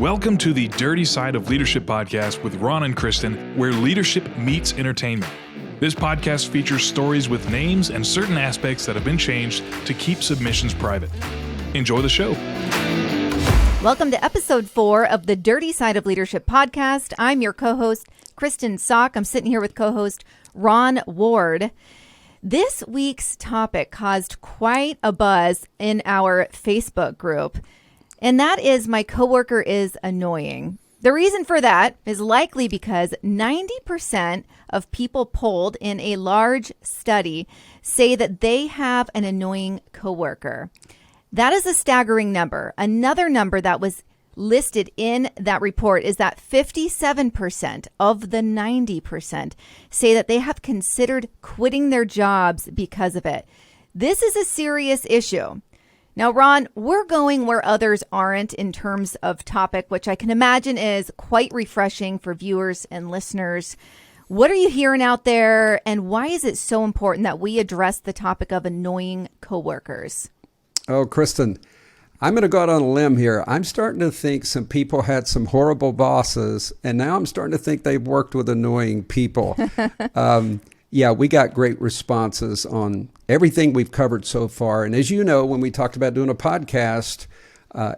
Welcome to the Dirty Side of Leadership podcast with Ron and Kristen, where leadership meets entertainment. This podcast features stories with names and certain aspects that have been changed to keep submissions private. Enjoy the show. Welcome to episode 4 of the Dirty Side of Leadership podcast. I'm your co-host, Kristen Sock. I'm sitting here with co-host Ron Ward. This week's topic caused quite a buzz in our Facebook group, and that is my coworker is annoying. The reason for that is likely because 90% of people polled in a large study say that they have an annoying coworker. That is a staggering number. Another number that was listed in that report is that 57% of the 90% say that they have considered quitting their jobs because of it. This is a serious issue. Now, Ron, we're going where others aren't in terms of topic, which I can imagine is quite refreshing for viewers and listeners. What are you hearing out there, and why is it so important that we address the topic of annoying coworkers? Oh, Kristen, I'm going to go out on a limb here. I'm starting to think some people had some horrible bosses, and now I'm starting to think they've worked with annoying people. Yeah, we got great responses on everything we've covered so far. And as you know, when we talked about doing a podcast,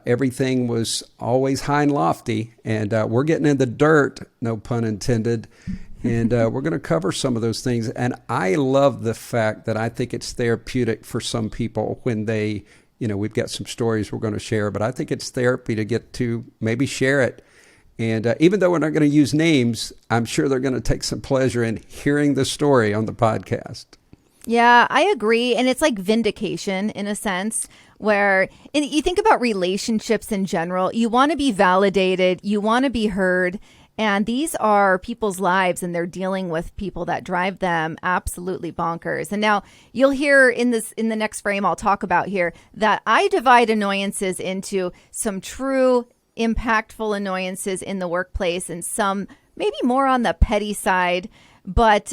everything was always high and lofty. And we're getting in the dirt, no pun intended. And we're going to cover some of those things. And I love the fact that I think it's therapeutic for some people when they, we've got some stories we're going to share. But I think it's therapy to get to maybe share it. And even though we're not going to use names, I'm sure they're going to take some pleasure in hearing the story on the podcast. Yeah, I agree. And it's like vindication in a sense where you think about relationships in general. You want to be validated. You want to be heard. And these are people's lives, and they're dealing with people that drive them absolutely bonkers. And now you'll hear in the next frame I'll talk about here that I divide annoyances into some true impactful annoyances in the workplace and some maybe more on the petty side. But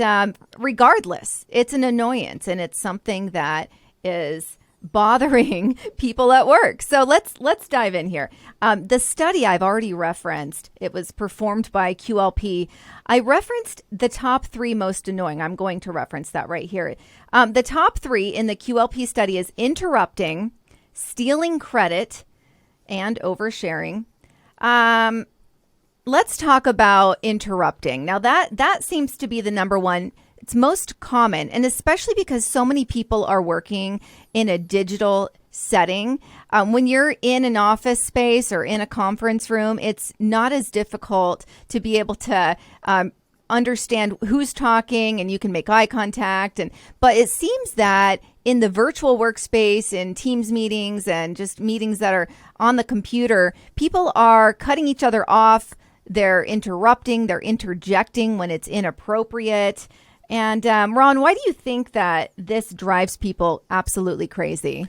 regardless, it's an annoyance, and it's something that is bothering people at work. So let's dive in here. The study I've already referenced, it was performed by QLP. I referenced the top 3 most annoying. I'm going to reference that right here. The top 3 in the QLP study is interrupting, stealing credit, and oversharing. Let's talk about interrupting. Now that seems to be the number one. It's most common, and especially because so many people are working in a digital setting. When you're in an office space or in a conference room, it's not as difficult to be able to understand who's talking, and you can make eye contact. But it seems that in the virtual workspace, in Teams meetings and just meetings that are on the computer, people are cutting each other off. They're interrupting, they're interjecting when it's inappropriate. And Ron, why do you think that this drives people absolutely crazy?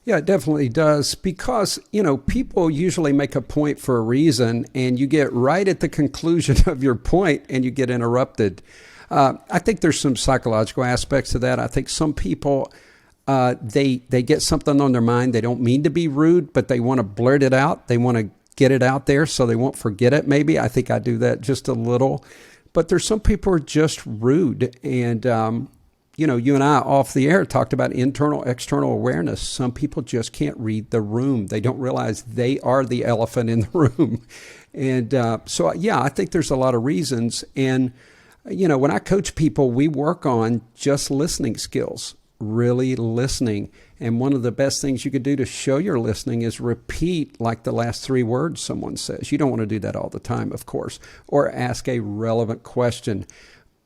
Yeah, it definitely does, because, people usually make a point for a reason, and you get right at the conclusion of your point and you get interrupted. I think there's some psychological aspects to that. I think some people, they get something on their mind. They don't mean to be rude, but they want to blurt it out. They want to get it out there so they won't forget it maybe. I think I do that just a little. But there's some people who are just rude. And, you and I off the air talked about internal, external awareness. Some people just can't read the room. They don't realize they are the elephant in the room. And so, I think there's a lot of reasons. And, when I coach people, we work on just listening skills, really listening. And one of the best things you could do to show your listening is repeat like the last 3 words someone says. You don't want to do that all the time, of course, or ask a relevant question.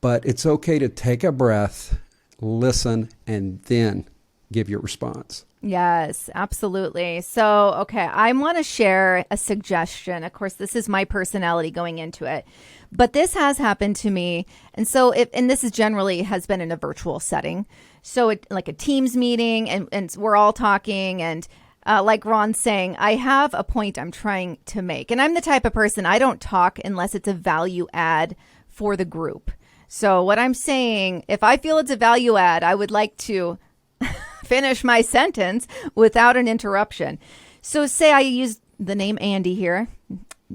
But it's okay to take a breath, listen, and then give your response. Yes, absolutely. So, okay, I want to share a suggestion. Of course, this is my personality going into it, but this has happened to me. And so, and this is generally has been in a virtual setting. So like a Teams meeting, and we're all talking, and like Ron's saying, I have a point I'm trying to make. And I'm the type of person, I don't talk unless it's a value add for the group. So what I'm saying, if I feel it's a value add, I would like to finish my sentence without an interruption. So say I use the name Andy here.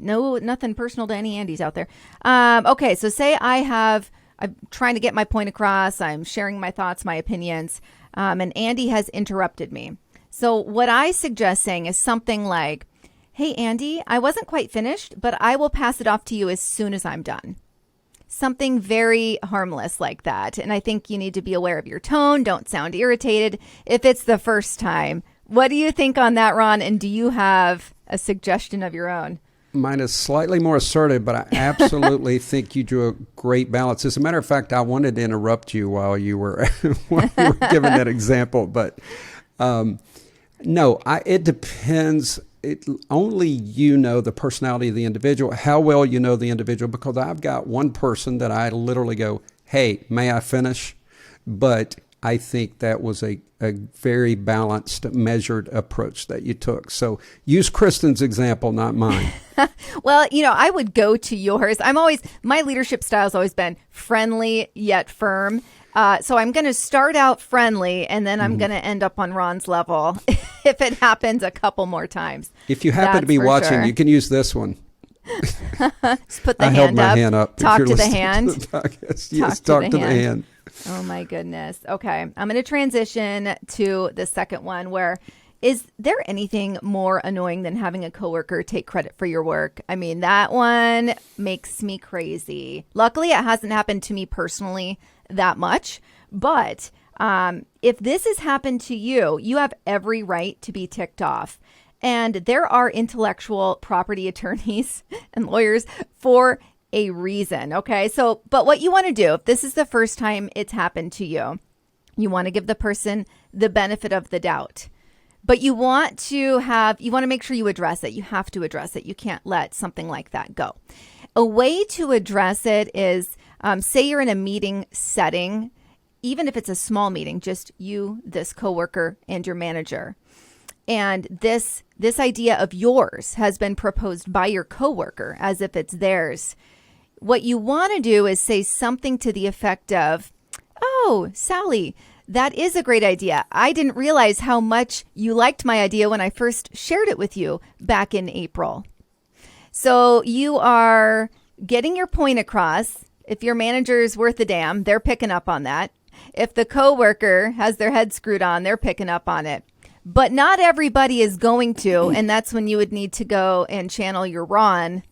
No, nothing personal to any Andys out there. Okay, so say I'm trying to get my point across. I'm sharing my thoughts, my opinions, and Andy has interrupted me. So what I suggest saying is something like, hey, Andy, I wasn't quite finished, but I will pass it off to you as soon as I'm done. Something very harmless like that. And I think you need to be aware of your tone. Don't sound irritated if it's the first time. What do you think on that, Ron? And do you have a suggestion of your own? Mine is slightly more assertive, but I absolutely think you drew a great balance. As a matter of fact, I wanted to interrupt you while you were, while you were giving that example. But no, it depends. Only you know the personality of the individual, how well you know the individual, because I've got one person that I literally go, hey, may I finish? But I think that was a very balanced, measured approach that you took. So use Kristen's example, not mine. Well, I would go to yours. My leadership style has always been friendly yet firm. So I'm going to start out friendly, and then I'm going to end up on Ron's level if it happens a couple more times. If you happen to be watching, sure. You can use this one. Just put the I hand held my up. hand up. Talk to the hand. Yes, talk to the hand. Oh, my goodness. Okay. I'm going to transition to the second one where, is there anything more annoying than having a coworker take credit for your work? I mean, that one makes me crazy. Luckily, it hasn't happened to me personally that much. But if this has happened to you, you have every right to be ticked off. And there are intellectual property attorneys and lawyers for a reason. Okay. So, but what you want to do, if this is the first time it's happened to you, you want to give the person the benefit of the doubt. But you want to make sure you address it. You have to address it. You can't let something like that go. A way to address it is, say you're in a meeting setting, even if it's a small meeting, just you, this coworker, and your manager. And this idea of yours has been proposed by your coworker as if it's theirs. What you want to do is say something to the effect of, oh, Sally, that is a great idea. I didn't realize how much you liked my idea when I first shared it with you back in April. So you are getting your point across. If your manager is worth a damn, they're picking up on that. If the coworker has their head screwed on, they're picking up on it. But not everybody is going to, and that's when you would need to go and channel your Ron.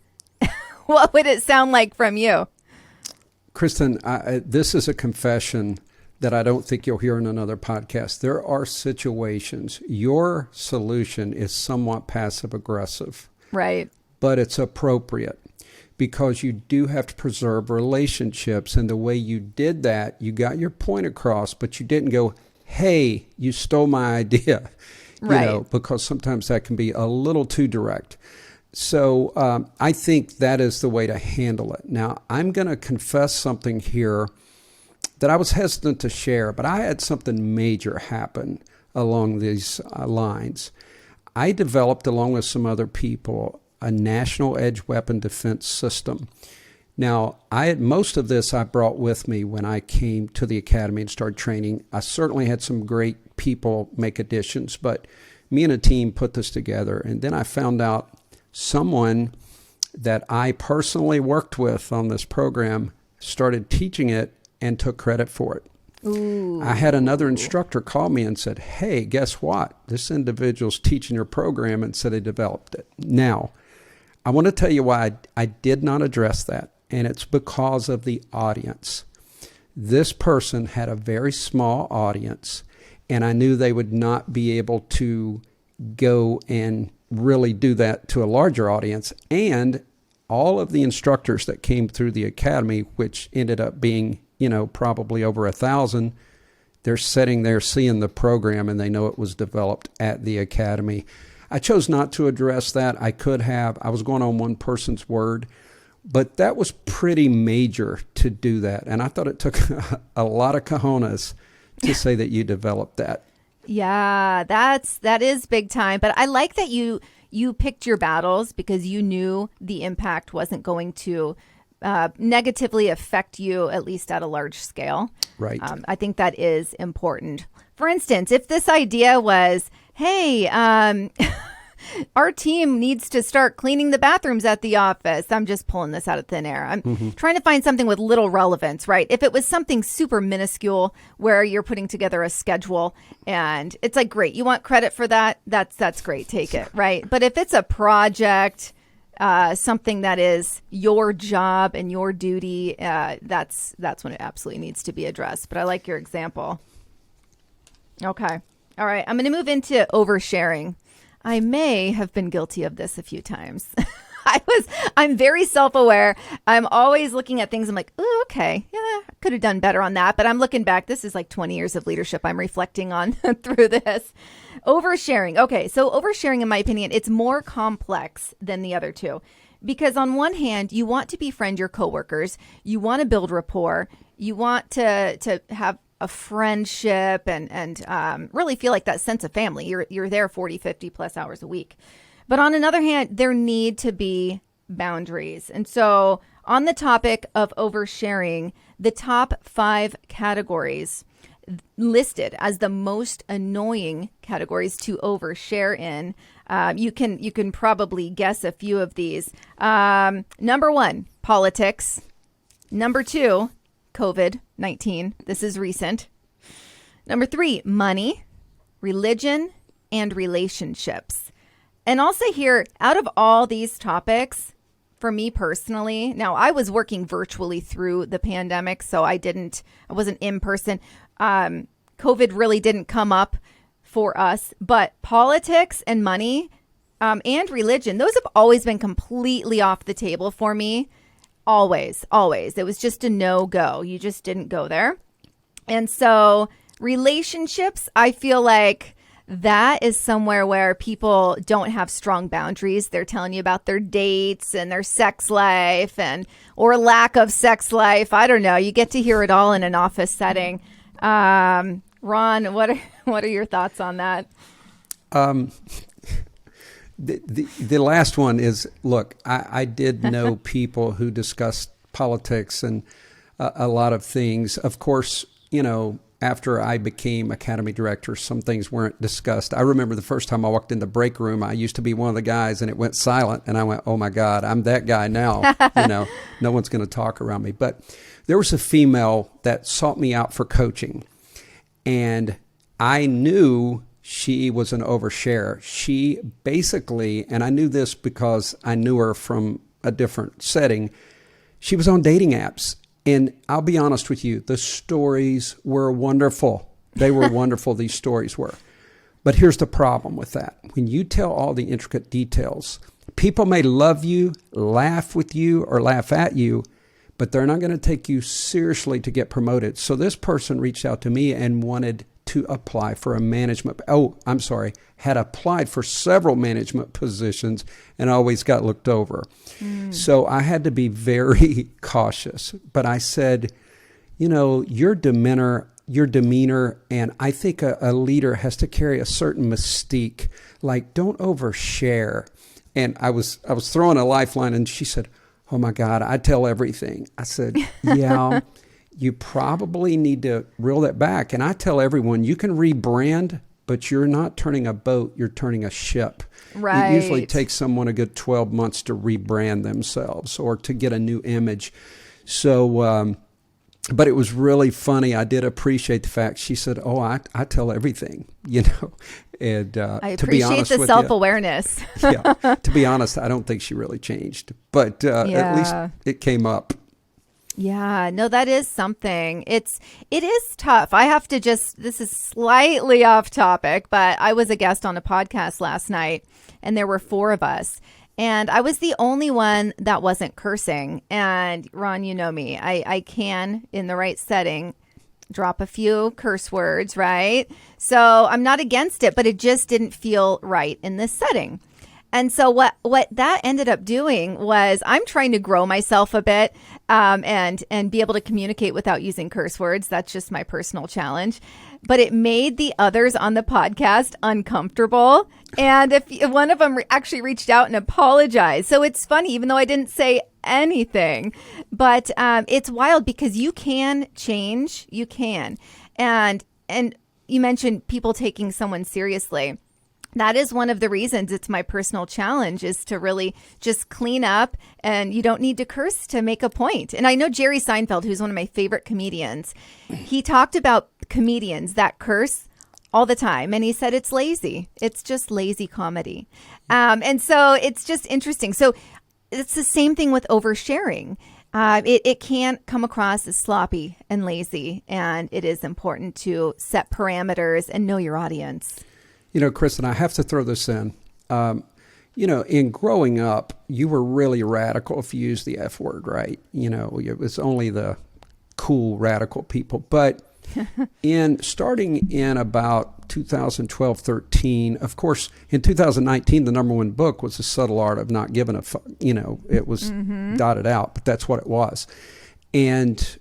What would it sound like from you? Kristen, this is a confession that I don't think you'll hear in another podcast. There are situations, your solution is somewhat passive-aggressive. Right. But it's appropriate because you do have to preserve relationships. And the way you did that, you got your point across, but you didn't go, hey, you stole my idea, right. Because sometimes that can be a little too direct. So I think that is the way to handle it. Now, I'm going to confess something here that I was hesitant to share, but I had something major happen along these lines. I developed, along with some other people, a national edge weapon defense system. Now, most of this I brought with me when I came to the academy and started training. I certainly had some great people make additions, but me and a team put this together. And then I found out someone that I personally worked with on this program started teaching it and took credit for it. Ooh. I had another instructor call me and said, hey, guess what? This individual's teaching your program, and said they developed it. Now, I want to tell you why I did not address that. And it's because of the audience. This person had a very small audience, and I knew they would not be able to go and really do that to a larger audience. And all of the instructors that came through the academy, which ended up being, probably over 1,000, they're sitting there seeing the program and they know it was developed at the academy. I chose not to address that. I could have. I was going on one person's word. But that was pretty major to do that. And I thought it took a lot of cojones to say that you developed that. Yeah, that is big time. But I like that you picked your battles because you knew the impact wasn't going to negatively affect you, at least at a large scale. Right. I think that is important. For instance, if this idea was, hey, our team needs to start cleaning the bathrooms at the office. I'm just pulling this out of thin air. I'm trying to find something with little relevance, right? If it was something super minuscule where you're putting together a schedule and it's like, great, you want credit for that? That's great. Take it, right? But if it's a project, something that is your job and your duty, that's when it absolutely needs to be addressed. But I like your example. Okay. All right. I'm going to move into oversharing. I may have been guilty of this a few times. I'm very self-aware. I'm always looking at things. I'm like, oh, okay. Yeah, I could have done better on that. But I'm looking back. This is like 20 years of leadership I'm reflecting on through this. Oversharing. Okay. So oversharing, in my opinion, it's more complex than the other two. Because on one hand, you want to befriend your coworkers. You want to build rapport. You want to have a friendship and really feel like that sense of family. You're there 40, 50 plus hours a week. But on another hand, there need to be boundaries. And so on the topic of oversharing, the top 5 categories listed as the most annoying categories to overshare in, you can probably guess a few of these. Number 1, politics. Number 2, COVID-19. This is recent. Number 3, money, religion, and relationships. And I'll say here, out of all these topics, for me personally, now I was working virtually through the pandemic, so I wasn't in person. COVID really didn't come up for us, but politics and money and religion, those have always been completely off the table for me. Always. It was just a no-go. You just didn't go there. And so relationships, I feel like that is somewhere where people don't have strong boundaries. They're telling you about their dates and their sex life or lack of sex life. I don't know. You get to hear it all in an office setting. Ron, what are your thoughts on that? The last one is, look, I did know people who discussed politics and a lot of things. Of course, after I became academy director, some things weren't discussed. I remember the first time I walked in the break room, I used to be one of the guys and it went silent. And I went, oh my God, I'm that guy now. No one's going to talk around me. But there was a female that sought me out for coaching. And I knew she was an oversharer. She basically, and I knew this because I knew her from a different setting, she was on dating apps. And I'll be honest with you, the stories were wonderful. They were wonderful, these stories were. But here's the problem with that. When you tell all the intricate details, people may love you, laugh with you, or laugh at you, but they're not going to take you seriously to get promoted. So this person reached out to me and wanted to apply for had applied for several management positions and always got looked over. So I had to be very cautious. But I said, your demeanor, and I think a leader has to carry a certain mystique, like don't overshare. And I was throwing a lifeline and she said, oh my God, I tell everything. I said, yeah. You probably need to reel that back. And I tell everyone, you can rebrand, but you're not turning a boat, you're turning a ship. Right. It usually takes someone a good 12 months to rebrand themselves or to get a new image. So, but it was really funny. I did appreciate the fact she said, oh, I tell everything, And I to be appreciate honest the with self-awareness. yeah, to be honest, I don't think she really changed. But at least it came up. Yeah, no, that is something. It is tough. I have to this is slightly off topic, but I was a guest on a podcast last night and there were 4 of us and I was the only one that wasn't cursing. And Ron, you know me, I can, in the right setting, drop a few curse words, right? So I'm not against it, but it just didn't feel right in this setting. And so what that ended up doing was I'm trying to grow myself a bit and be able to communicate without using curse words. That's just my personal challenge. But it made the others on the podcast uncomfortable. And if one of them actually reached out and apologized. So it's funny, even though I didn't say anything. But it's wild because you can change. You can. And you mentioned people taking someone seriously. That is one of the reasons it's my personal challenge, is to really just clean up, and you don't need to curse to make a point. And I know Jerry Seinfeld, who's one of my favorite comedians, he talked about comedians that curse all the time. And he said it's lazy. It's just lazy comedy. And so it's just interesting. So it's the same thing with oversharing. It can't come across as sloppy and lazy. And it is important to set parameters and know your audience. You know, Kristen, I have to throw this in. In growing up, you were really radical if you used the F word, right? It was only the cool radical people. But starting in about 2012, 13, of course, in 2019, the number one book was The Subtle Art of Not Giving a Fuck. It was dotted out, but that's what it was. And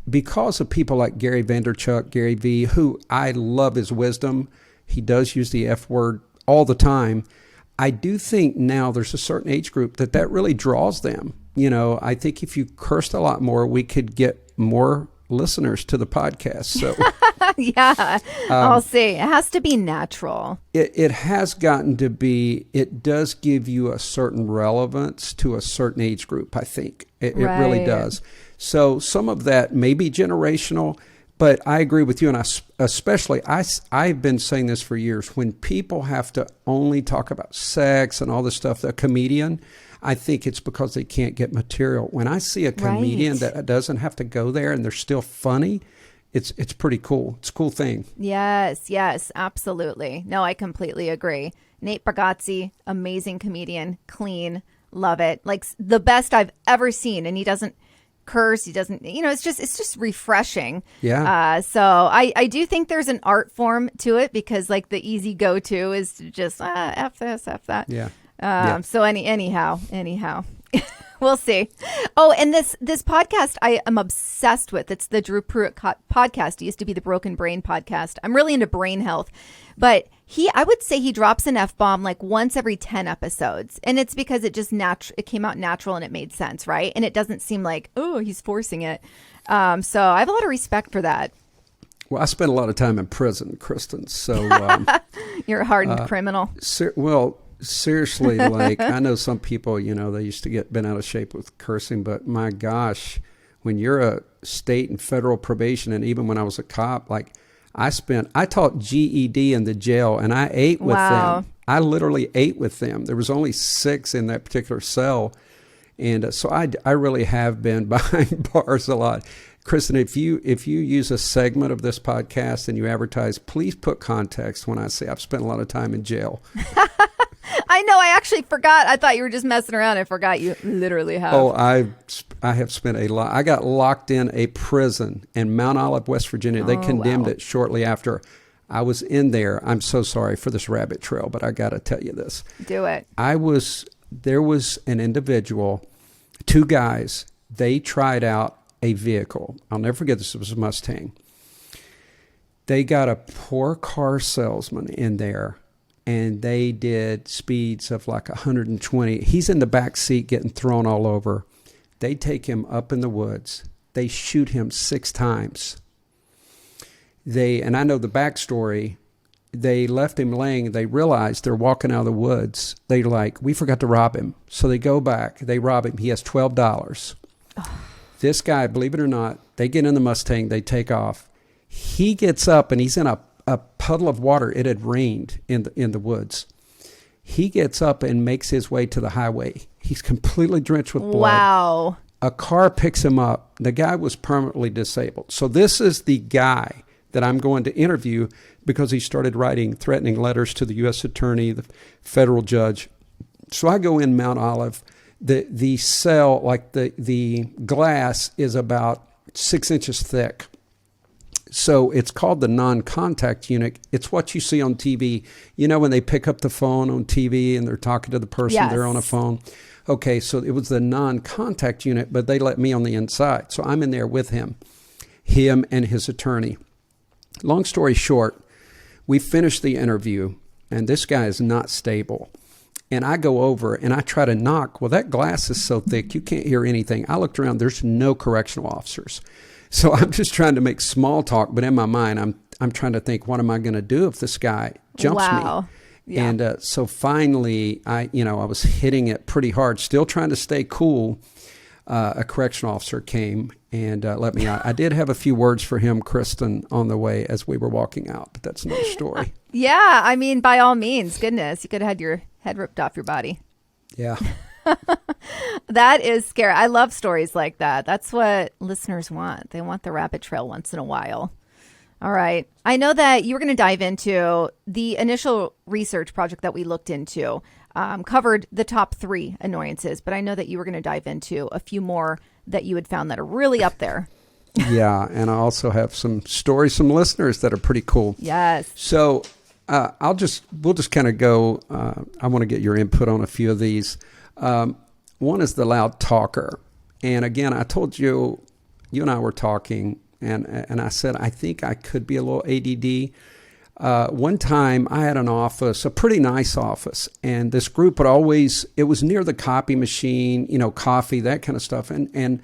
because of people like Gary Vaynerchuk, Gary V, who I love his wisdom, he does use the F word all the time. I do think now there's a certain age group that really draws them. I think if you cursed a lot more, we could get more listeners to the podcast. So yeah, I'll say it has to be natural. It has gotten to be, it does give you a certain relevance to a certain age group, I think. It really does. So some of that may be generational, but I agree with you. And I've been saying this for years. When people have to only talk about sex and all this stuff, the comedian, I think it's because they can't get material. When I see a comedian that doesn't have to go there and they're still funny, it's pretty cool. It's a cool thing. Yes, absolutely. No, I completely agree. Nate Bargatze, amazing comedian, clean, love it. Like the best I've ever seen. And he doesn't curse. He doesn't, it's just refreshing. Yeah. So I do think there's an art form to it, because like the easy go-to is to just F this, F that. Yeah. So anyhow, we'll see. Oh, and this podcast I am obsessed with. It's the Drew Pruitt podcast. It used to be the Broken Brain podcast. I'm really into brain health, but I would say he drops an F-bomb like once every 10 episodes. And it's because it just it came out natural and it made sense, right? And it doesn't seem like, oh, he's forcing it. So I have a lot of respect for that. Well, I spent a lot of time in prison, Kristen. So you're a hardened criminal. Seriously, like I know some people, they used to get bent out of shape with cursing, but my gosh, when you're a state and federal probation, and even when I was a cop, like I taught GED in the jail, and I ate with them. I literally ate with them. There was only 6 in that particular cell. And so I really have been behind bars a lot. Kristen, if you use a segment of this podcast and you advertise, please put context when I say I've spent a lot of time in jail. I know. I actually forgot. I thought you were just messing around. I forgot you literally have. Oh, I have spent a lot. I got locked in a prison in Mount Olive, West Virginia. They condemned it shortly after. I was in there. I'm so sorry for this rabbit trail, but I got to tell you this. Do it. There was an individual, 2 guys. They tried out a vehicle. I'll never forget this. It was a Mustang. They got a poor car salesman in there, and they did speeds of like 120. He's in the back seat getting thrown all over. They take him up in the woods. They shoot him 6 times. And I know the backstory. They left him laying. They realized they're walking out of the woods. They're like, we forgot to rob him. So they go back. They rob him. He has $12. This guy, believe it or not, they get in the Mustang. They take off. He gets up, and he's in a puddle of water. It had rained in the woods. He gets up and makes his way to the highway. He's completely drenched with blood. Wow. A car picks him up. The guy was permanently disabled. So this is the guy that I'm going to interview because he started writing threatening letters to the U.S. attorney, the federal judge. So I go in Mount Olive. The cell, like the glass, is about 6 inches thick. So it's called the non-contact unit. It's what you see on TV. When they pick up the phone on TV and they're talking to the person, yes. They're on a phone. Okay, so it was the non-contact unit, but they let me on the inside. So I'm in there with him and his attorney. Long story short, we finished the interview, and this guy is not stable. And I go over and I try to knock. Well, that glass is so thick, you can't hear anything. I looked around, there's no correctional officers. So I'm just trying to make small talk, but in my mind, I'm trying to think, what am I going to do if this guy jumps me? Yeah. And so finally, I was hitting it pretty hard, still trying to stay cool. A correctional officer came and let me out. I did have a few words for him, Kristen, on the way as we were walking out, but that's another story. Yeah, I mean, by all means, goodness, you could have had your head ripped off your body. Yeah. That is scary. I love stories like that. That's what listeners want. They want the rabbit trail once in a while. All right. I know that you were going to dive into the initial research project that we looked into, covered the top 3 annoyances, but I know that you were going to dive into a few more that you had found that are really up there. Yeah. And I also have some stories from listeners that are pretty cool. Yes. So we'll just kind of go, I want to get your input on a few of these. One is the loud talker. And again, I told you and I were talking, and I said, I think I could be a little ADD. One time I had an office, a pretty nice office, and this group would always, it was near the copy machine, coffee, that kind of stuff. And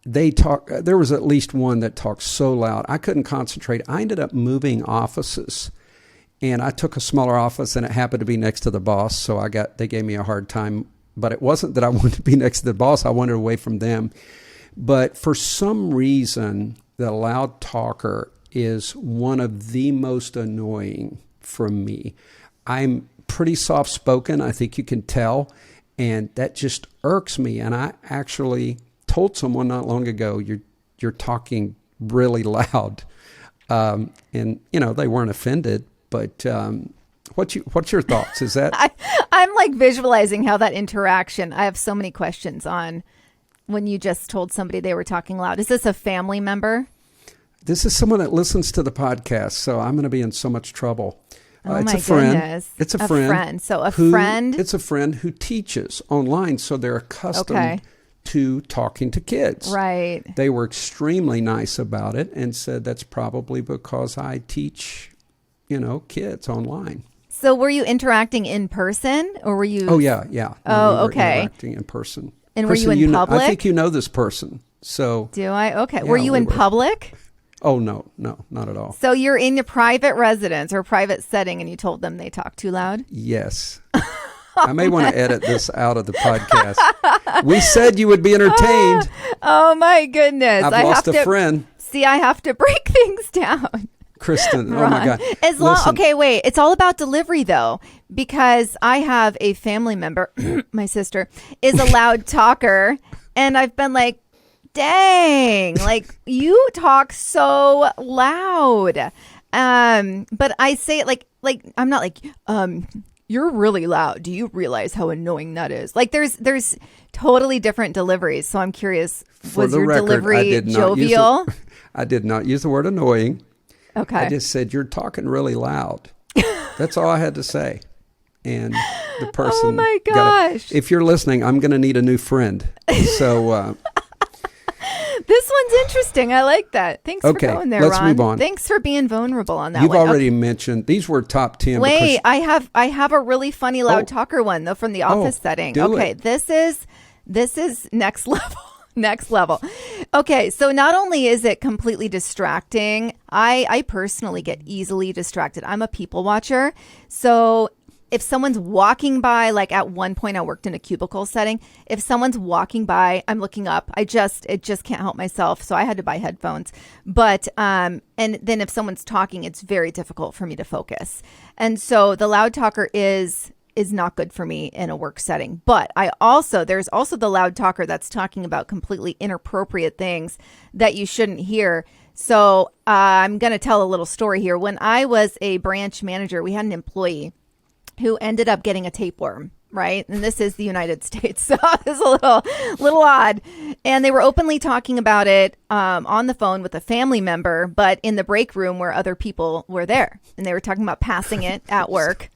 they talk, there was at least one that talked so loud, I couldn't concentrate. I ended up moving offices, and I took a smaller office, and it happened to be next to the boss. So they gave me a hard time, but it wasn't that I wanted to be next to the boss. I wanted away from them. But for some reason, the loud talker is one of the most annoying for me. I'm pretty soft-spoken, I think you can tell, and that just irks me. And I actually told someone not long ago, you're talking really loud. And, they weren't offended, but what's your thoughts? Is that... I'm like visualizing how that interaction, I have so many questions on when you just told somebody they were talking loud. Is this a family member? This is someone that listens to the podcast, so I'm going to be in so much trouble. Oh it's my a friend. Goodness. It's a friend. So friend? It's a friend who teaches online, so they're accustomed to talking to kids. Right. They were extremely nice about it and said that's probably because I teach, kids online. So were you interacting in person, or were you? Oh, yeah. We were okay. Interacting in person. And Kristen, were you in public? I think you know this person. So. Do I? Okay. Yeah, were you in public? Oh, no, not at all. So you're in your private residence or private setting, and you told them they talk too loud? Yes. I may want to edit this out of the podcast. We said you would be entertained. Oh, my goodness. I've lost a friend. See, I have to break things down. Kristen, oh my God. Okay, wait. It's all about delivery, though, because I have a family member, my sister, is a loud talker, and I've been like, dang, like you talk so loud. But I say it like I'm not like, you're really loud. Do you realize how annoying that is? Like there's totally different deliveries. So I'm curious, was your delivery jovial? I did not use the word annoying. Okay. I just said, you're talking really loud. That's all I had to say. And the person. Oh my gosh. If you're listening, I'm going to need a new friend. So, this one's interesting. I like that. Thanks for going there, let's Ron. move on. Thanks for being vulnerable on that You've one. already mentioned, these were top 10. Wait, I have a really funny loud talker one, though, from the office setting. Okay, this is next level. Next level. Okay, so not only is it completely distracting, I personally get easily distracted. I'm a people watcher. So if someone's walking by, like at one point I worked in a cubicle setting, if someone's walking by, I'm looking up. It just can't help myself. So I had to buy headphones. But and then if someone's talking, it's very difficult for me to focus. And so the loud talker is not good for me in a work setting. But there's also the loud talker that's talking about completely inappropriate things that you shouldn't hear. So I'm going to tell a little story here. When I was a branch manager, we had an employee who ended up getting a tapeworm, right? And this is the United States, so it's a little odd. And they were openly talking about it on the phone with a family member, but in the break room where other people were there. And they were talking about passing it at work.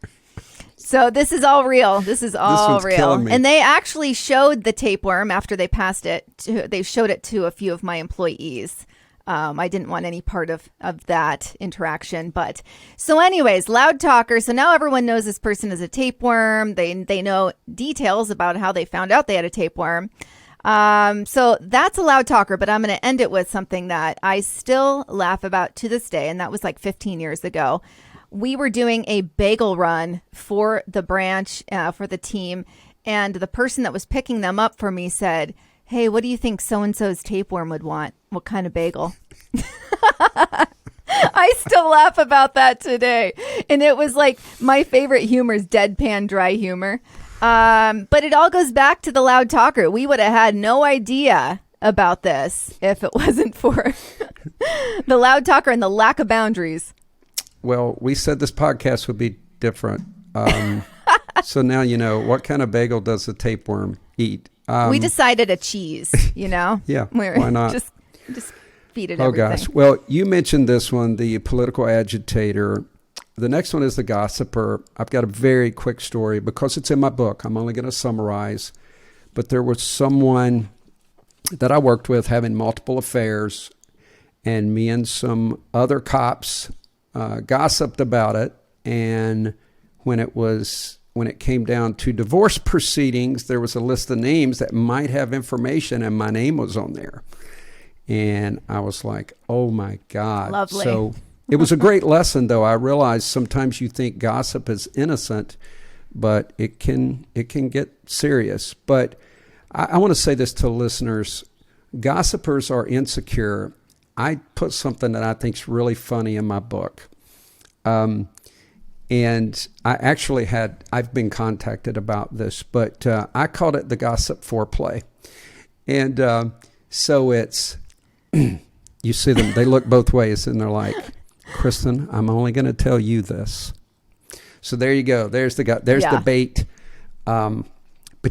So this is all real. This is all real. And they actually showed the tapeworm after they passed it. They showed it to a few of my employees. I didn't want any part of that interaction. But so anyways, loud talker. So now everyone knows this person is a tapeworm. They know details about how they found out they had a tapeworm. So that's a loud talker, but I'm going to end it with something that I still laugh about to this day. And that was like 15 years ago. We were doing a bagel run for the branch, for the team. And the person that was picking them up for me said, "Hey, what do you think so-and-so's tapeworm would want? What kind of bagel?" I still laugh about that today. And it was like my favorite humor is deadpan dry humor. But it all goes back to the loud talker. We would have had no idea about this if it wasn't for the loud talker and the lack of boundaries. Well, we said this podcast would be different. So now you know, what kind of bagel does a tapeworm eat? We decided a cheese, Yeah. Why not? Just feed it everything. Oh, gosh. Well, you mentioned this one, the political agitator. The next one is the gossiper. I've got a very quick story because it's in my book. I'm only going to summarize. But there was someone that I worked with having multiple affairs, and me and some other cops gossiped about it. And when it came down to divorce proceedings, there was a list of names that might have information, and my name was on there. And I was like, oh my God. Lovely. So it was a great lesson, though. I realized sometimes you think gossip is innocent, but it can get serious. But I want to say this to listeners. Gossipers are insecure. I put something that I think is really funny in my book. And I've been contacted about this, but I called it the gossip foreplay. And so it's, you see them, they look both ways and they're like, "Kristen, I'm only going to tell you this." So there you go. There's the bait. But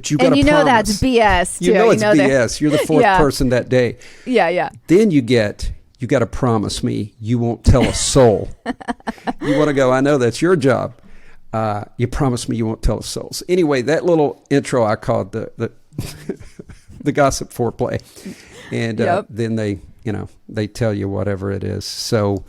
you got to promise. And you know that's BS too. You know it's BS. You're the fourth person that day. Yeah. Then you got to promise me you won't tell a soul. You want to go, "I know that's your job. You promise me you won't tell a soul." So anyway, that little intro I called the the gossip foreplay. And then they tell you whatever it is. So,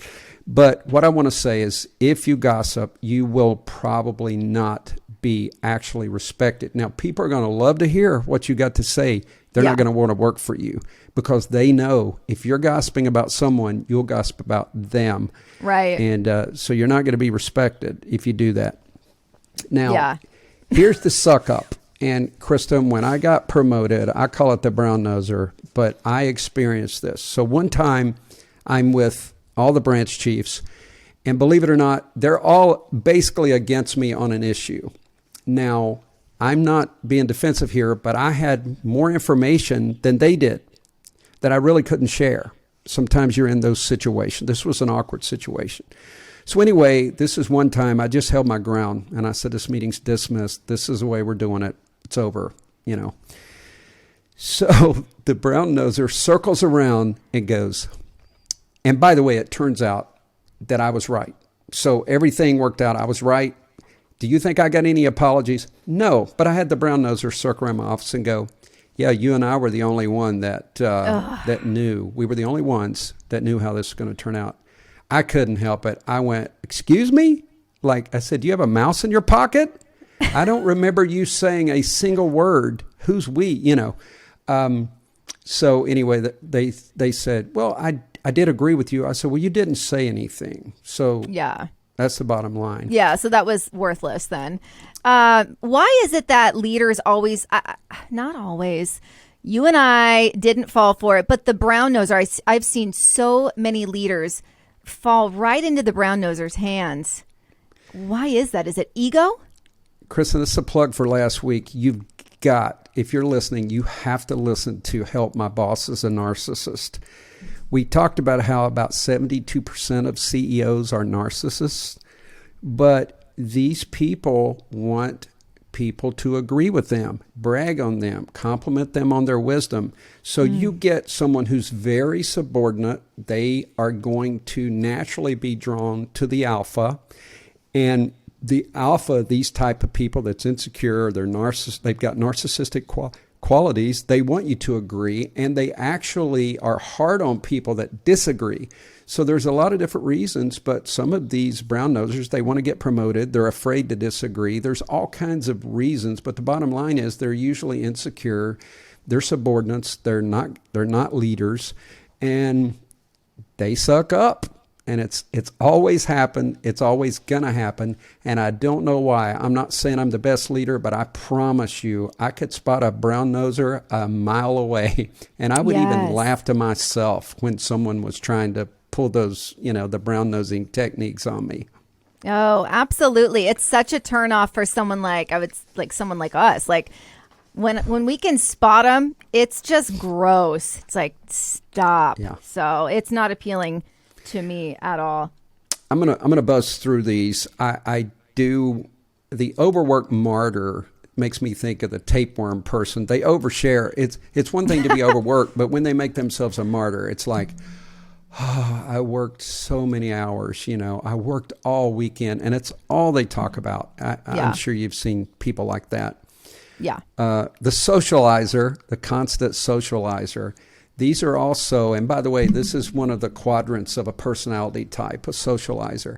but what I want to say is, if you gossip, you will probably not be actually respected. Now, people are going to love to hear what you got to say. They're not going to want to work for you because they know if you're gossiping about someone, you'll gossip about them. Right. And so you're not going to be respected if you do that. Now, here's the suck up. And Kristen, when I got promoted, I call it the brown noser, but I experienced this. So one time I'm with all the branch chiefs, and believe it or not, they're all basically against me on an issue. Now, I'm not being defensive here, but I had more information than they did that I really couldn't share. Sometimes you're in those situations. This was an awkward situation. So anyway, this is one time I just held my ground, and I said, "This meeting's dismissed. This is the way we're doing it. It's over," So the brown noser circles around and goes, and by the way, it turns out that I was right. So everything worked out. I was right. Do you think I got any apologies? No, but I had the brown noser circle around my office and go, "Yeah, you and I were the only one that knew. We were the only ones that knew how this was going to turn out." I couldn't help it. I went, "Excuse me?" Like I said, "Do you have a mouse in your pocket? I don't remember you saying a single word. Who's we?" So anyway, they said, "Well, I did agree with you." I said, "Well, you didn't say anything." So that's the bottom line. Yeah, so that was worthless then. Why is it that leaders always, not always, you and I didn't fall for it, but the brown noser, I've seen so many leaders fall right into the brown noser's hands. Why is that? Is it ego? Kristen, this is a plug for last week. If you're listening, you have to listen to Help My Boss is a Narcissist. We talked about how about 72% of CEOs are narcissists, but these people want people to agree with them, brag on them, compliment them on their wisdom. So you get someone who's very subordinate. They are going to naturally be drawn to the alpha. And the alpha, these type of people that's insecure, they've got narcissistic qualities. They want you to agree, and they actually are hard on people that disagree. So there's a lot of different reasons, but some of these brown nosers, they want to get promoted. They're afraid to disagree. There's all kinds of reasons, but the bottom line is they're usually insecure. They're subordinates. They're not leaders, and they suck up. And it's always happened. It's always going to happen. And I don't know why. I'm not saying I'm the best leader, but I promise you, I could spot a brown noser a mile away. And I would even laugh to myself when someone was trying to pull those, the brown nosing techniques on me. Oh, absolutely. It's such a turnoff for someone someone like us. Like when we can spot them, it's just gross. It's like, stop. Yeah. So it's not appealing to me at all. I'm gonna buzz through these. I do. The overworked martyr makes me think of the tapeworm person. They overshare. It's one thing to be overworked, but when they make themselves a martyr, it's like, oh, I worked so many hours. I worked all weekend, and it's all they talk about. I'm sure you've seen people like that. Yeah. The socializer, the constant socializer. These are also, and by the way, this is one of the quadrants of a personality type, a socializer.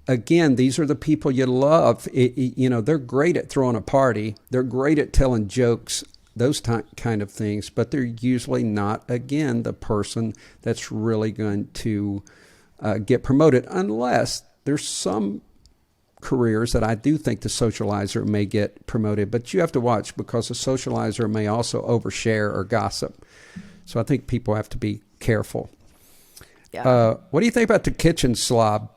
Again, these are the people you love. They're great at throwing a party. They're great at telling jokes, those kind of things, but they're usually not, again, the person that's really going to get promoted, unless there's some careers that I do think the socializer may get promoted. But you have to watch, because the socializer may also overshare or gossip. So I think people have to be careful. Yeah. What do you think about the kitchen slob,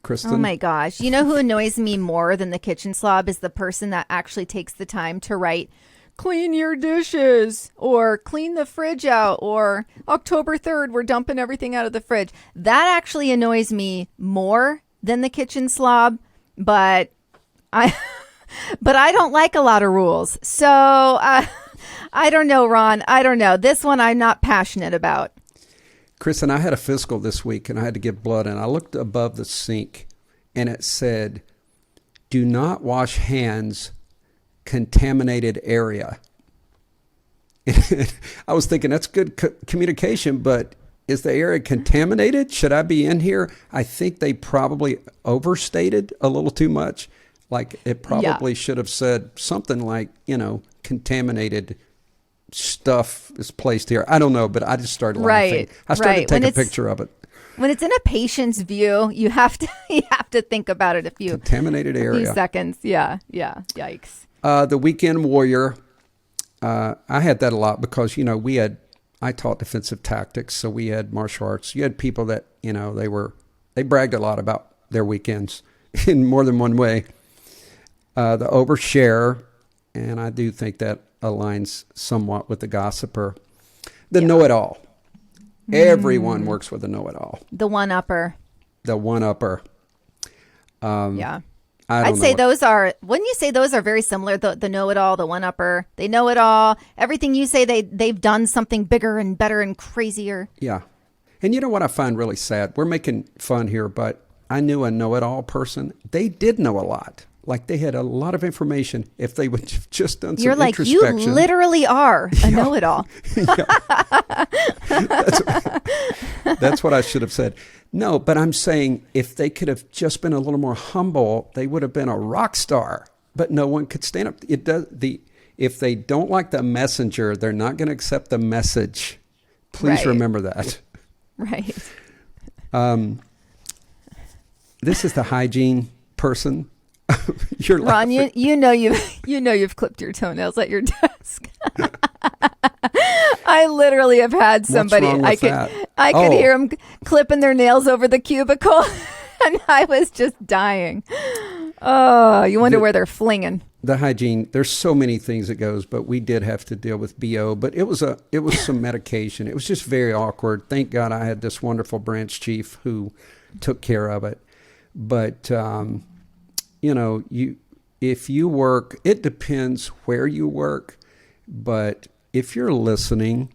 Kristen? Oh my gosh. You know who annoys me more than the kitchen slob is the person that actually takes the time to write, clean your dishes, or clean the fridge out, or October 3rd, we're dumping everything out of the fridge. That actually annoys me more than the kitchen slob, but I don't like a lot of rules. So, I don't know, Ron. I don't know. This one I'm not passionate about. Kristen, I had a physical this week, and I had to give blood, and I looked above the sink, and it said, do not wash hands, contaminated area. I was thinking, that's good communication, but is the area contaminated? Should I be in here? I think they probably overstated a little too much. Like, it probably should have said something like, contaminated stuff is placed here. I don't know, but I just started laughing. I started to take a picture of it. When it's in a patient's view, you have to think about it contaminated area. A few seconds. Yeah. Yikes. The weekend warrior. I had that a lot because I taught defensive tactics, so we had martial arts. You had people that they bragged a lot about their weekends in more than one way. The overshare, and I do think that aligns somewhat with the gossiper. The know-it-all. Everyone works with a know-it-all. The one-upper. I'd say those are, wouldn't you say those are very similar? The know-it-all, the one-upper. They know it all. Everything you say, they've done something bigger and better and crazier. Yeah. And you know what I find really sad? We're making fun here, but I knew a know-it-all person. They did know a lot. Like, they had a lot of information. If they would have just done some introspection. You're like, you literally are a know-it-all. That's what I should have said. No, but I'm saying if they could have just been a little more humble, they would have been a rock star. But no one could stand up. If they don't like the messenger, they're not going to accept the message. Please remember that. Right. This is the hygiene person. You're Ron, you know you've clipped your toenails at your desk. I literally have had somebody. I could hear them clipping their nails over the cubicle, and I was just dying. Oh, you wonder where they're flinging. The hygiene. There's so many things it goes, but we did have to deal with BO. But it was some medication. It was just very awkward. Thank God I had this wonderful branch chief who took care of it. But if you work, it depends where you work, but if you're listening,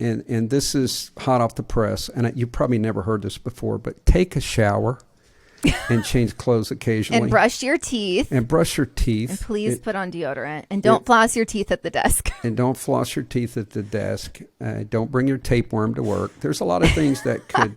and this is hot off the press, and you probably never heard this before, but take a shower and change clothes occasionally. And brush your teeth. And please put on deodorant. And don't floss your teeth at the desk. And don't floss your teeth at the desk. Don't bring your tapeworm to work. There's a lot of things that could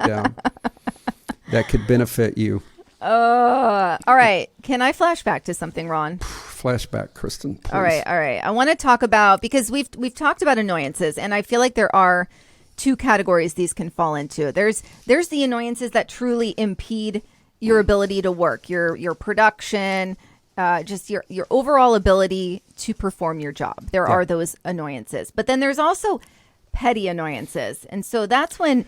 benefit you. All right. Can I flash back to something, Ron? flashback, Kristen, please. All right. I want to talk about, because we've talked about annoyances, and I feel like there are two categories these can fall into. There's the annoyances that truly impede your ability to work, your production, just your overall ability to perform your job. There are those annoyances. But then there's also petty annoyances. And so that's when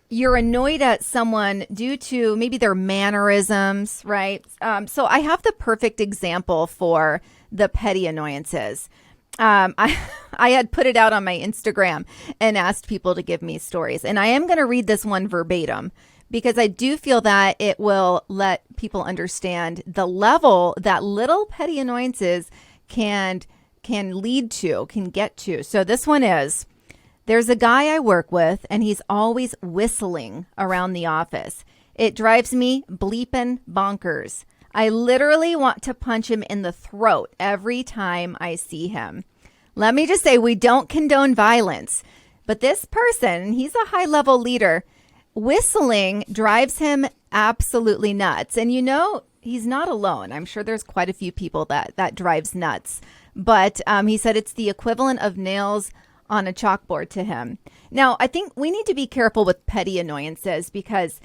you're annoyed at someone due to maybe their mannerisms, right? So I have the perfect example for the petty annoyances. I had put it out on my Instagram and asked people to give me stories. And I am going to read this one verbatim because I do feel that it will let people understand the level that little petty annoyances can get to. So this one is: there's a guy I work with, and he's always whistling around the office. It drives me bleeping bonkers. I literally want to punch him in the throat every time I see him. Let me just say, we don't condone violence, but this person, he's a high-level leader. Whistling drives him absolutely nuts. And he's not alone. I'm sure there's quite a few people that drives nuts. But he said it's the equivalent of nails on a chalkboard to him. Now, I think we need to be careful with petty annoyances, because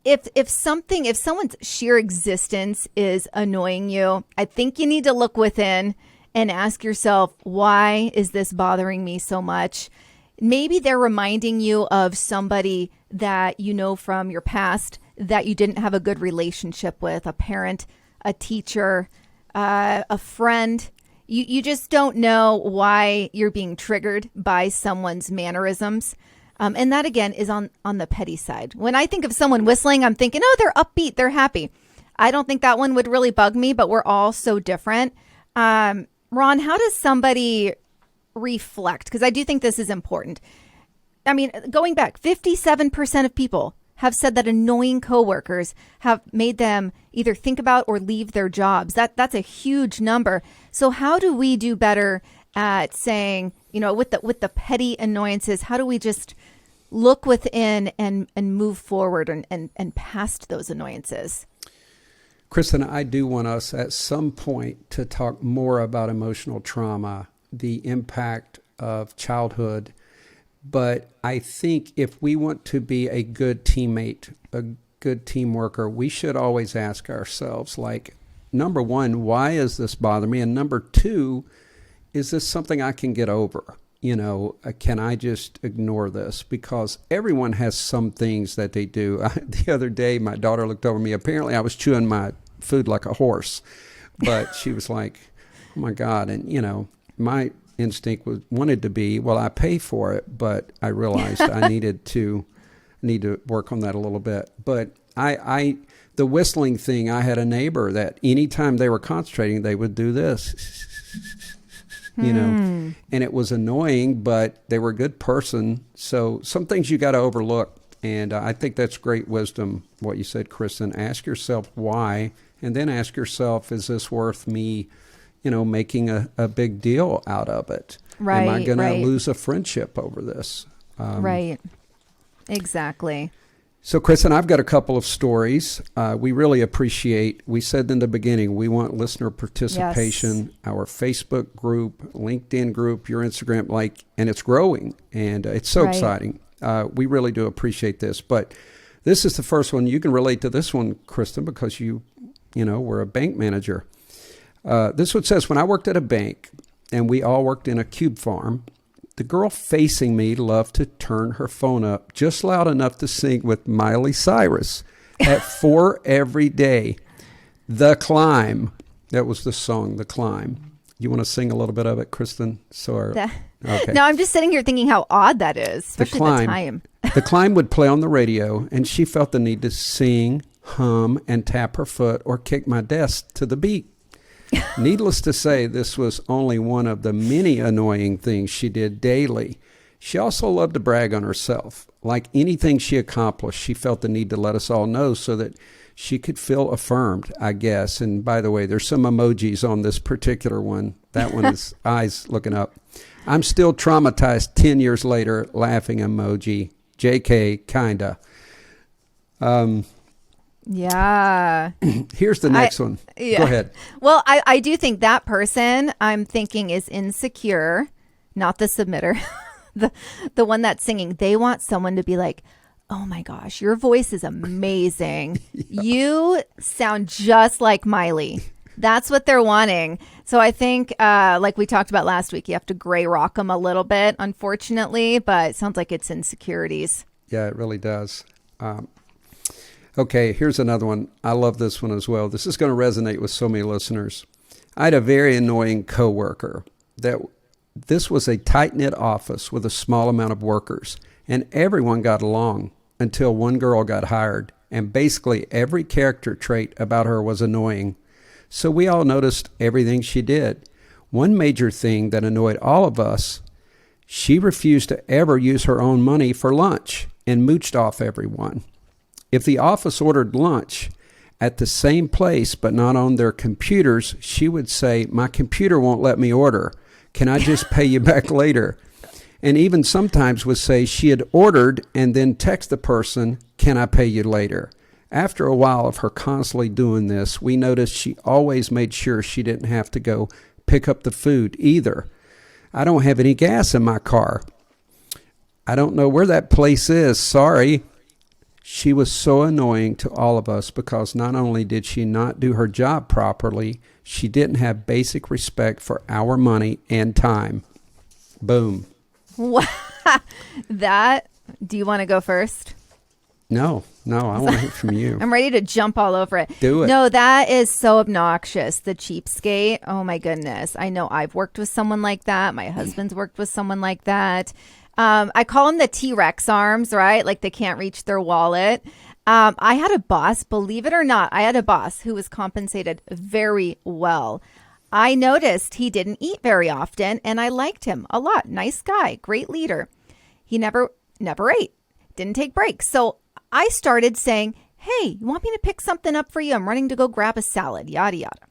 if someone's sheer existence is annoying you, I think you need to look within and ask yourself, why is this bothering me so much? Maybe they're reminding you of somebody that you know from your past that you didn't have a good relationship with, a parent, a teacher, a friend. You just don't know why you're being triggered by someone's mannerisms. And that, again, is on the petty side. When I think of someone whistling, I'm thinking, oh, they're upbeat, they're happy. I don't think that one would really bug me, but we're all so different. Ron, how does somebody reflect? Because I do think this is important. I mean, going back, 57% of people have said that annoying coworkers have made them either think about or leave their jobs. That's a huge number. So how do we do better at saying, with the petty annoyances, how do we just look within and move forward and past those annoyances? Kristen, I do want us at some point to talk more about emotional trauma, the impact of childhood. But I think if we want to be a good teammate, a good team worker, we should always ask ourselves, like, number one, why is this bothering me? And number two, is this something I can get over? Can I just ignore this? Because everyone has some things that they do. The other day, my daughter looked over me. Apparently, I was chewing my food like a horse. But she was like, oh, my God. And, my instinct wanted to be, well, I pay for it, but I realized I need to work on that a little bit. But the whistling thing, I had a neighbor that anytime they were concentrating, they would do this, and it was annoying, but they were a good person. So some things you got to overlook. And I think that's great wisdom, what you said, Kristen. Ask yourself why, and then ask yourself, is this worth me making a big deal out of it? Right. Am I going to lose a friendship over this? Right. Exactly. So, Kristen, I've got a couple of stories. We really appreciate, we said in the beginning, we want listener participation. Yes. Our Facebook group, LinkedIn group, your Instagram, and it's growing, and it's so exciting. We really do appreciate this. But this is the first one. You can relate to this one, Kristen, because you were a bank manager. This one says, when I worked at a bank and we all worked in a cube farm, the girl facing me loved to turn her phone up just loud enough to sing with Miley Cyrus at 4 every day. The Climb. That was the song, The Climb. You want to sing a little bit of it, Kristen? Okay. No, I'm just sitting here thinking how odd that is, especially the time. The Climb would play on the radio, and she felt the need to sing, hum, and tap her foot or kick my desk to the beat. Needless to say, this was only one of the many annoying things she did daily. She also loved to brag on herself. Like anything she accomplished, she felt the need to let us all know so that she could feel affirmed, I guess. And by the way, there's some emojis on this particular one. That one is eyes looking up. I'm still traumatized 10 years later, laughing emoji. JK, kinda. Yeah. Here's the next one. Yeah. Go ahead. Well, I do think that person I'm thinking is insecure, not the submitter. the one that's singing. They want someone to be like, oh my gosh, your voice is amazing. You sound just like Miley. That's what they're wanting. So I think, like we talked about last week, you have to gray rock them a little bit, unfortunately, but it sounds like it's insecurities. Yeah, it really does. Okay, here's another one. I love this one as well. This is going to resonate with so many listeners. I had a very annoying coworker. This was a tight-knit office with a small amount of workers, and everyone got along until one girl got hired, and basically every character trait about her was annoying. So we all noticed everything she did. One major thing that annoyed all of us, she refused to ever use her own money for lunch and mooched off everyone. If the office ordered lunch at the same place but not on their computers, she would say, my computer won't let me order. Can I just pay you back later? And even sometimes would say she had ordered and then text the person, can I pay you later? After a while of her constantly doing this, we noticed she always made sure she didn't have to go pick up the food either. I don't have any gas in my car. I don't know where that place is. Sorry. She was so annoying to all of us because not only did she not do her job properly, she didn't have basic respect for our money and time. Boom. Do you want to go first? No, I want to hear from you. I'm ready to jump all over it. Do it. No, that is so obnoxious. The cheapskate. Oh my goodness. I know I've worked with someone like that. My husband's worked with someone like that. I call them the TRex Arms, right? Like they can't reach their wallet. I had a boss, believe it or not, I had a boss who was compensated very well. I noticed he didn't eat very often and I liked him a lot. Nice guy, great leader. He never ate, didn't take breaks. So I started saying, hey, you want me to pick something up for you? I'm running to go grab a salad, yada, yada.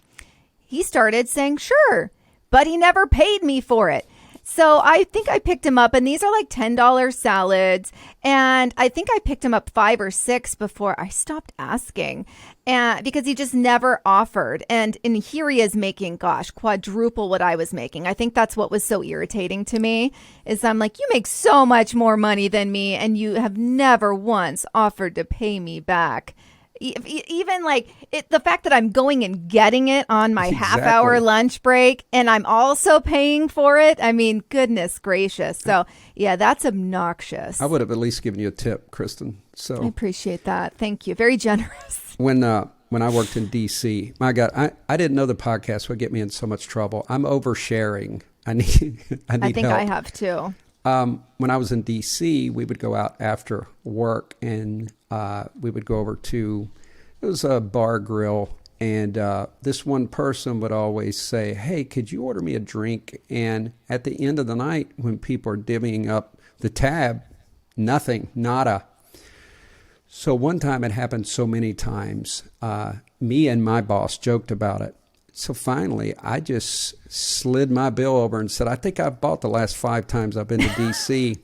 He started saying, sure, but he never paid me for it. So I think I picked him up, and these are like $10 salads. And I think I picked him up 5 or 6 before I stopped asking, and because he just never offered. And here he is making, quadruple what I was making. I think that's what was so irritating to me is I'm like, you make so much more money than me, and you have never once offered to pay me back. Even like the fact that I'm going and getting it on my half-hour lunch break and I'm also paying for it. I mean, goodness gracious. So, yeah, that's obnoxious. I would have at least given you a tip, Kristen. So I appreciate that. Thank you. Very generous. When I worked in D.C., my God, I didn't know the podcast would get me in so much trouble. I'm oversharing. I need I think help. I have too. When I was in D.C., we would go out after work and we would go over to, it was a bar grill, and this one person would always say, hey, could you order me a drink? And at the end of the night, when people are divvying up the tab, nothing, nada. So one time, it happened so many times, me and my boss joked about it. So finally, I just slid my bill over and said, I think I've bought the last 5 times I've been to D.C.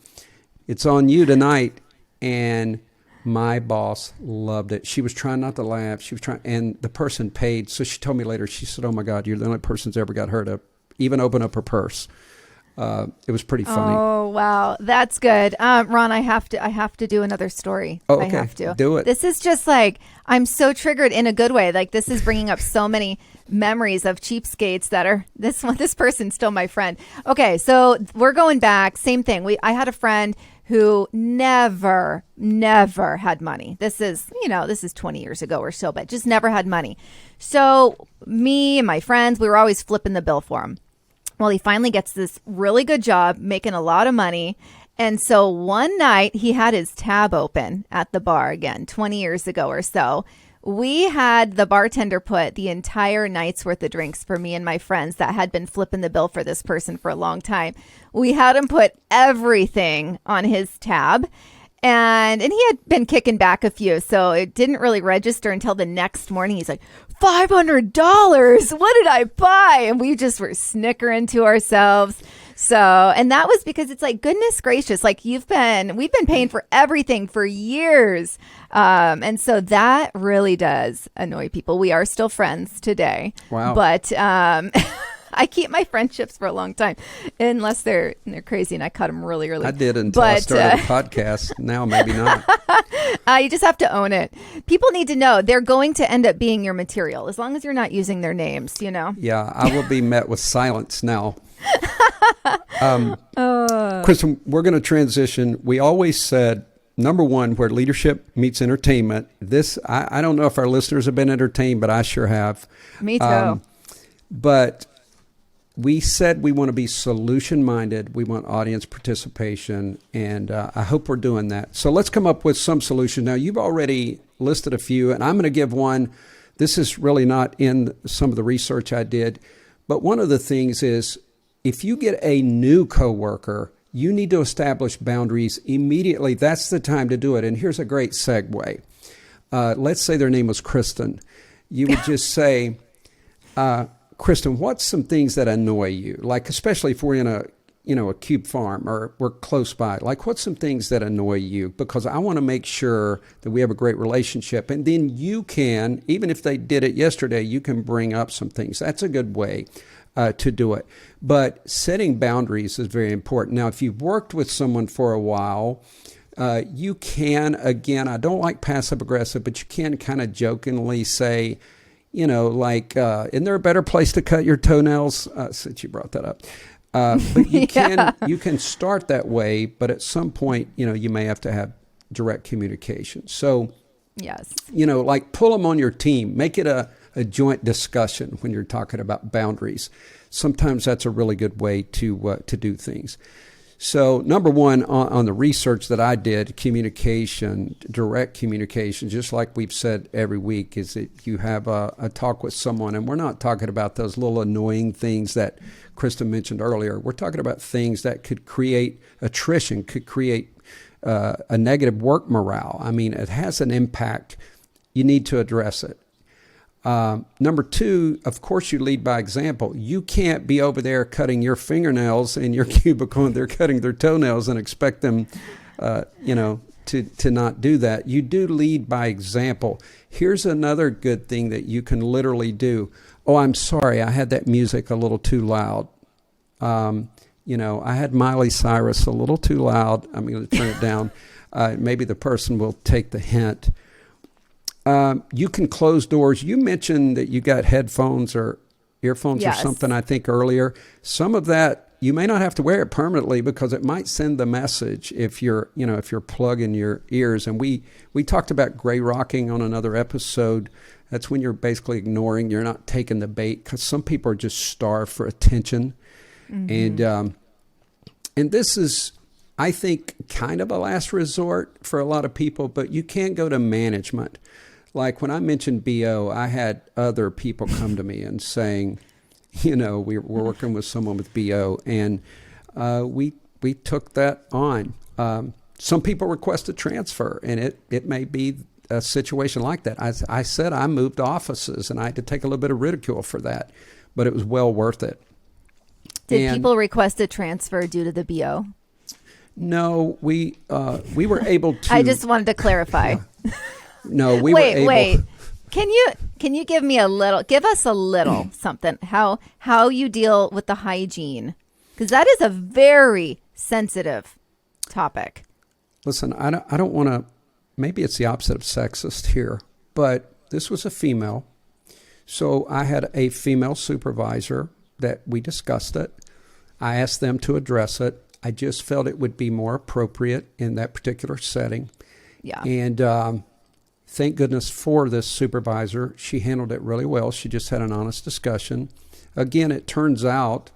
It's on you tonight. And my boss loved it. She was trying not to laugh. And the person paid. So she told me later, she said, oh my God, you're the only person who's ever got her to even open up her purse. It was pretty funny. Oh, wow. That's good. Ron, I have to do another story. Oh, okay. I have to. Do it. This is just like, I'm so triggered in a good way. Like this is bringing up so many memories of cheapskates that are this person's still my friend. Okay. So we're going back. Same thing. I had a friend who never had money. This is 20 years ago or so, but just never had money. So me and my friends, we were always flipping the bill for him. Well, he finally gets this really good job, making a lot of money. And so one night he had his tab open at the bar again, 20 years ago or so. We had the bartender put the entire night's worth of drinks for me and my friends that had been flipping the bill for this person for a long time. We had him put everything on his tab. And he had been kicking back a few, so it didn't really register until the next morning. He's like, $500? What did I buy? And we just were snickering to ourselves. So, and that was because it's like, goodness gracious, like we've been paying for everything for years. And so that really does annoy people. We are still friends today. Wow. But I keep my friendships for a long time, unless they're crazy and I cut them really early. I did until I started a podcast. Now maybe not. You just have to own it. People need to know they're going to end up being your material as long as you're not using their names, you know? Yeah, I will be met with silence now. Kristen, we're going to transition. We always said, number one, where leadership meets entertainment. This, I don't know if our listeners have been entertained, but I sure have. Me too. But we said we want to be solution-minded. We want audience participation, and I hope we're doing that. So let's come up with some solution. Now, you've already listed a few, and I'm going to give one. This is really not in some of the research I did, but one of the things is if you get a new coworker, you need to establish boundaries immediately. That's the time to do it. And here's a great segue. Let's say their name was Kristen. You would just say, Kristen, what's some things that annoy you? Like, especially if we're in a cube farm or we're close by, like what's some things that annoy you? Because I want to make sure that we have a great relationship. And then you can, even if they did it yesterday, you can bring up some things. That's a good way to do it. But setting boundaries is very important. Now, if you've worked with someone for a while, you can, again, I don't like passive aggressive, but you can kind of jokingly say, like, isn't there a better place to cut your toenails? Since you brought that up. But you can start that way, but at some point, you may have to have direct communication. So, yes, like pull them on your team, make it a joint discussion when you're talking about boundaries. Sometimes that's a really good way to do things. So number one on the research that I did, communication, direct communication, just like we've said every week, is that you have a talk with someone, and we're not talking about those little annoying things that Kristen mentioned earlier. We're talking about things that could create attrition, could create a negative work morale. I mean, it has an impact. You need to address it. Number two, of course, you lead by example. You can't be over there cutting your fingernails in your cubicle and they're cutting their toenails and expect them, to not do that. You do lead by example. Here's another good thing that you can literally do. Oh, I'm sorry, I had that music a little too loud. I had Miley Cyrus a little too loud. I'm going to turn it down. Maybe the person will take the hint. You can close doors. You mentioned that you got headphones or earphones or something, I think, earlier. Some of that, you may not have to wear it permanently because it might send the message if you're plugging your ears. And we talked about gray rocking on another episode. That's when you're basically ignoring, you're not taking the bait, because some people are just starved for attention. Mm-hmm. And this is, I think, kind of a last resort for a lot of people, but you can't go to management. Like when I mentioned BO, I had other people come to me and saying, we're working with someone with BO, and we took that on. Some people request a transfer, and it may be a situation like that. I said I moved offices, and I had to take a little bit of ridicule for that, but it was well worth it. Did people request a transfer due to the BO? No, we were able to. I just wanted to clarify. Yeah. No, we were able. Wait. Can you give us a little something, how you deal with the hygiene? Because that is a very sensitive topic. Listen, I don't want to, maybe it's the opposite of sexist here, but this was a female. So I had a female supervisor that we discussed it. I asked them to address it. I just felt it would be more appropriate in that particular setting. Yeah. And thank goodness for this supervisor. She handled it really well. She just had an honest discussion. Again, it turns out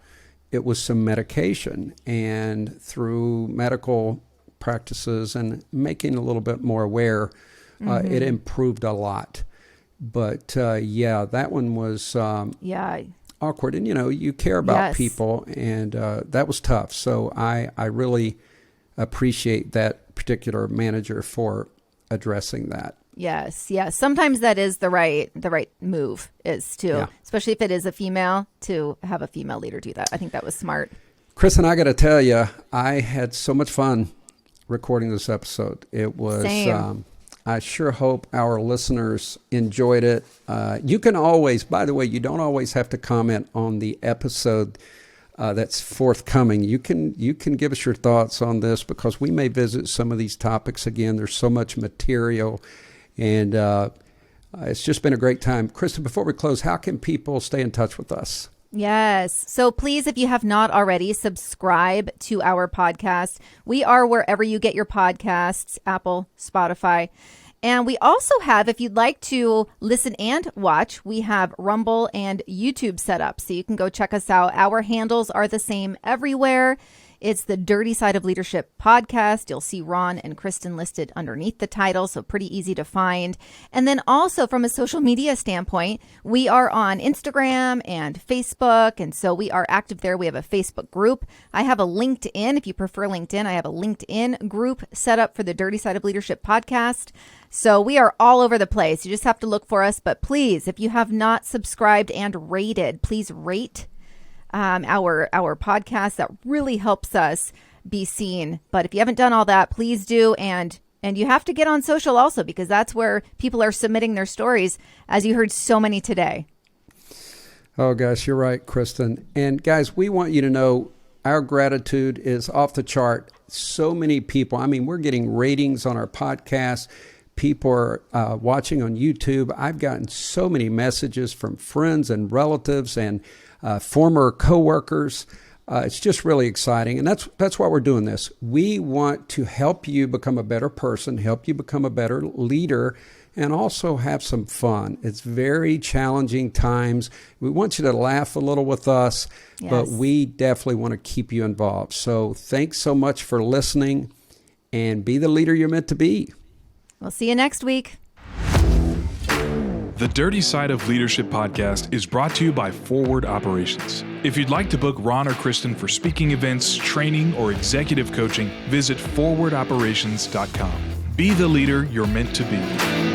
it was some medication, and through medical practices and making a little bit more aware, it improved a lot. But that one was awkward. And, you care about people, and that was tough. So I really appreciate that particular manager for addressing that. Yes. Sometimes that is the right move, is to, especially if it is a female, to have a female leader do that. I think that was smart. Kristen, I got to tell you, I had so much fun recording this episode. It was, I sure hope our listeners enjoyed it. You can always, by the way, you don't always have to comment on the episode that's forthcoming. You can give us your thoughts on this because we may visit some of these topics again. There's so much material, and it's just been a great time. Kristen, before we close, how can people stay in touch with us? Yes. So please, if you have not already, subscribe to our podcast. We are wherever you get your podcasts, Apple, Spotify. And we also have, if you'd like to listen and watch, we have Rumble and YouTube set up. So you can go check us out. Our handles are the same everywhere. It's the Dirty Side of Leadership podcast. You'll see Ron and Kristen listed underneath the title, so pretty easy to find. And then also from a social media standpoint, we are on Instagram and Facebook, and so we are active there. We have a Facebook group. I have a LinkedIn. If you prefer LinkedIn, I have a LinkedIn group set up for the Dirty Side of Leadership podcast. So we are all over the place. You just have to look for us. But please, if you have not subscribed and rated, please rate our podcast. That really helps us be seen. But if you haven't done all that, please do. And you have to get on social also, because that's where people are submitting their stories, as you heard so many today. Oh, gosh, you're right, Kristen. And guys, we want you to know our gratitude is off the chart. So many people, I mean, we're getting ratings on our podcast. People are watching on YouTube. I've gotten so many messages from friends and relatives and former coworkers. It's just really exciting. And that's why we're doing this. We want to help you become a better person, help you become a better leader, and also have some fun. It's very challenging times. We want you to laugh a little with us, yes, but we definitely want to keep you involved. So thanks so much for listening, and be the leader you're meant to be. We'll see you next week. The Dirty Side of Leadership podcast is brought to you by Forward Operations. If you'd like to book Ron or Kristen for speaking events, training, or executive coaching, visit forwardoperations.com. Be the leader you're meant to be.